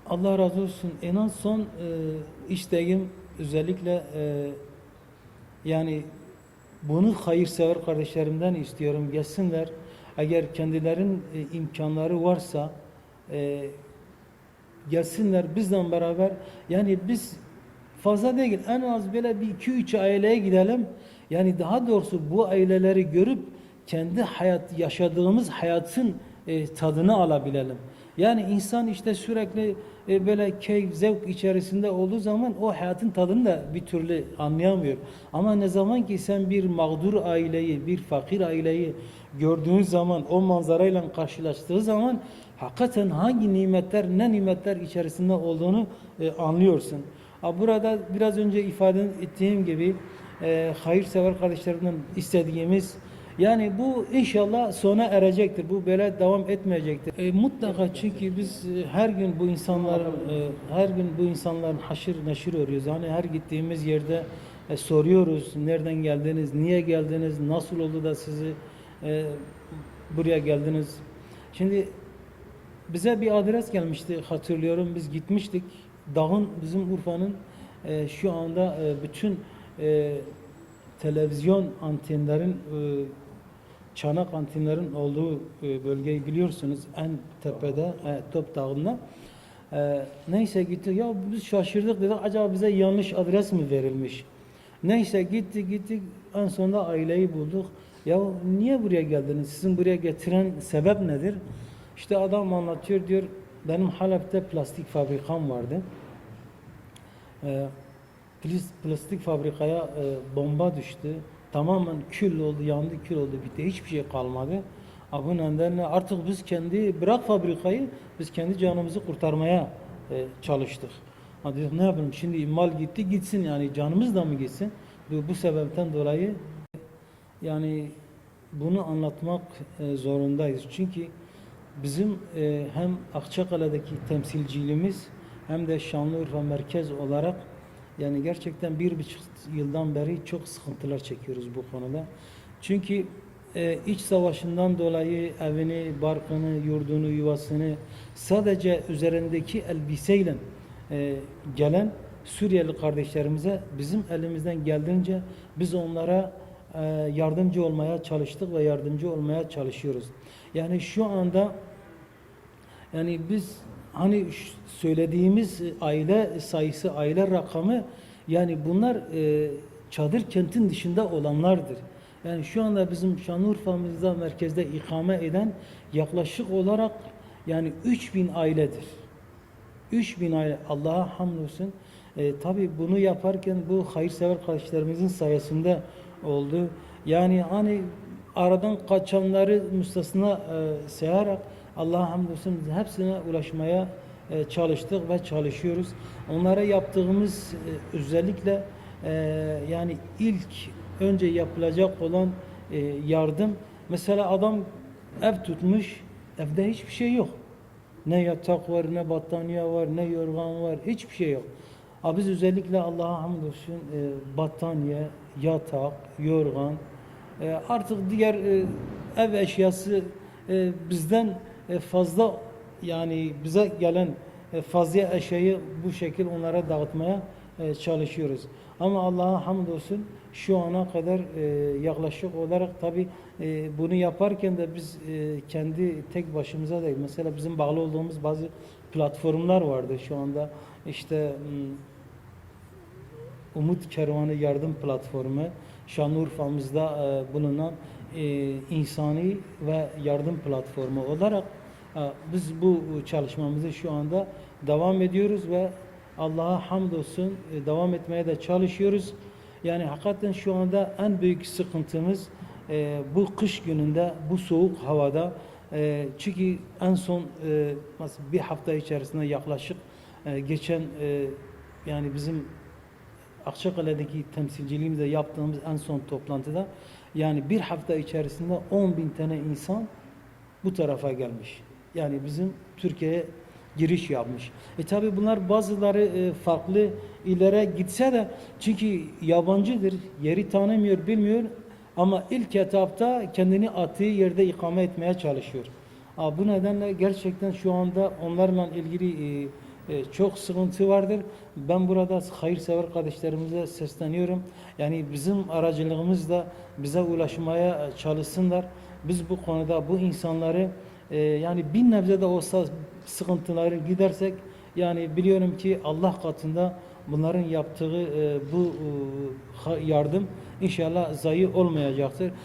Allah razı olsun. En son isteğim özellikle yani bunu hayırsever kardeşlerimden istiyorum. Gelsinler. Eğer kendilerin imkanları varsa e, gelsinler bizden beraber. Yani biz fazla değil. En az böyle bir iki üç aileye gidelim. Yani daha doğrusu bu aileleri görüp kendi yaşadığımız hayatın tadını alabilelim. Yani insan işte sürekli böyle keyif, zevk içerisinde olduğu zaman o hayatın tadını da bir türlü anlayamıyor. Ama ne zaman ki sen bir mağdur aileyi, bir fakir aileyi gördüğün zaman, o manzarayla karşılaştığı zaman hakikaten hangi nimetler, ne nimetler içerisinde olduğunu anlıyorsun. Burada biraz önce ifade ettiğim gibi hayırsever kardeşlerimden istediğimiz yani bu inşallah sona erecektir. Bu böyle devam etmeyecektir. Mutlaka çünkü biz her gün bu insanların haşır neşir örüyoruz. Yani her gittiğimiz yerde soruyoruz. Nereden geldiniz? Niye geldiniz? Nasıl oldu da sizi e, buraya geldiniz? Şimdi bize bir adres gelmişti hatırlıyorum. Biz gitmiştik. Dağın bizim Urfa'nın şu anda bütün e, televizyon antenlerin çanak antenlerin olduğu bölgeyi biliyorsunuz. En tepede Top Dağı'nda. Neyse gittik. Ya biz şaşırdık dedik. Acaba bize yanlış adres mi verilmiş? Neyse gittik. En sonunda aileyi bulduk. Ya niye buraya geldiniz? Sizin buraya getiren sebep nedir? İşte adam anlatıyor diyor. Benim Halep'te plastik fabrikam vardı. Ee, Plastik fabrikaya bomba düştü. Tamamen kül oldu, yandı, kül oldu, bitti. Hiçbir şey kalmadı. Bu nedenle artık biz bırak fabrikayı, biz kendi canımızı kurtarmaya çalıştık. Dedik ne yapalım şimdi mal gitti gitsin yani canımız da mı gitsin? Bu sebepten dolayı yani bunu anlatmak zorundayız. Çünkü bizim hem Akçakale'deki temsilciliğimiz hem de Şanlıurfa merkez olarak yani gerçekten 1,5 yıldan beri çok sıkıntılar çekiyoruz bu konuda. Çünkü iç savaşından dolayı evini, barkını, yurdunu, yuvasını sadece üzerindeki elbiseyle gelen Suriyeli kardeşlerimize bizim elimizden geldiğince biz onlara yardımcı olmaya çalıştık ve yardımcı olmaya çalışıyoruz. Yani şu anda yani biz hani söylediğimiz aile sayısı, aile rakamı yani bunlar çadır kentin dışında olanlardır. Yani şu anda bizim Şanlıurfa'mızda merkezde ikame eden yaklaşık olarak yani 3000 ailedir. 3000 aile Allah'a hamdolsun. Tabii bunu yaparken bu hayırsever kardeşlerimizin sayesinde oldu. Yani hani aradan kaçanları müstesna sayarak Allah'a hamdolsun hepsine ulaşmaya çalıştık ve çalışıyoruz. Onlara yaptığımız özellikle yani ilk önce yapılacak olan yardım mesela adam ev tutmuş evde hiçbir şey yok. Ne yatak var, ne battaniye var, ne yorgan var, hiçbir şey yok. Biz özellikle Allah'a hamdolsun battaniye, yatak, yorgan, artık diğer ev eşyası bizden fazla yani bize gelen fazla eşyayı bu şekil onlara dağıtmaya çalışıyoruz. Ama Allah'a hamdolsun şu ana kadar yaklaşık olarak tabi bunu yaparken de biz kendi tek başımıza değil. Mesela bizim bağlı olduğumuz bazı platformlar vardı şu anda. İşte Umut Kervanı Yardım Platformu Şanlıurfa'mızda bulunan insani ve yardım platformu olarak biz bu çalışmamızı şu anda devam ediyoruz ve Allah'a hamdolsun devam etmeye de çalışıyoruz. Yani hakikaten şu anda en büyük sıkıntımız bu kış gününde, bu soğuk havada çünkü en son bir hafta içerisinde yaklaşık geçen yani bizim Akçakale'deki temsilciliğimizde yaptığımız en son toplantıda yani bir hafta içerisinde 10.000 tane insan bu tarafa gelmiş. Yani bizim Türkiye'ye giriş yapmış. Tabi bunlar bazıları farklı illere gitse de çünkü yabancıdır, yeri tanımıyor, bilmiyor ama ilk etapta kendini attığı yerde ikame etmeye çalışıyor. Bu nedenle gerçekten şu anda onlarla ilgili çok sıkıntı vardır. Ben burada hayırsever kardeşlerimize sesleniyorum. Yani bizim aracılığımızla bize ulaşmaya çalışsınlar. Biz bu konuda bu insanları yani bir nebze de olsa sıkıntıları gidersek yani biliyorum ki Allah katında bunların yaptığı bu yardım inşallah zayi olmayacaktır.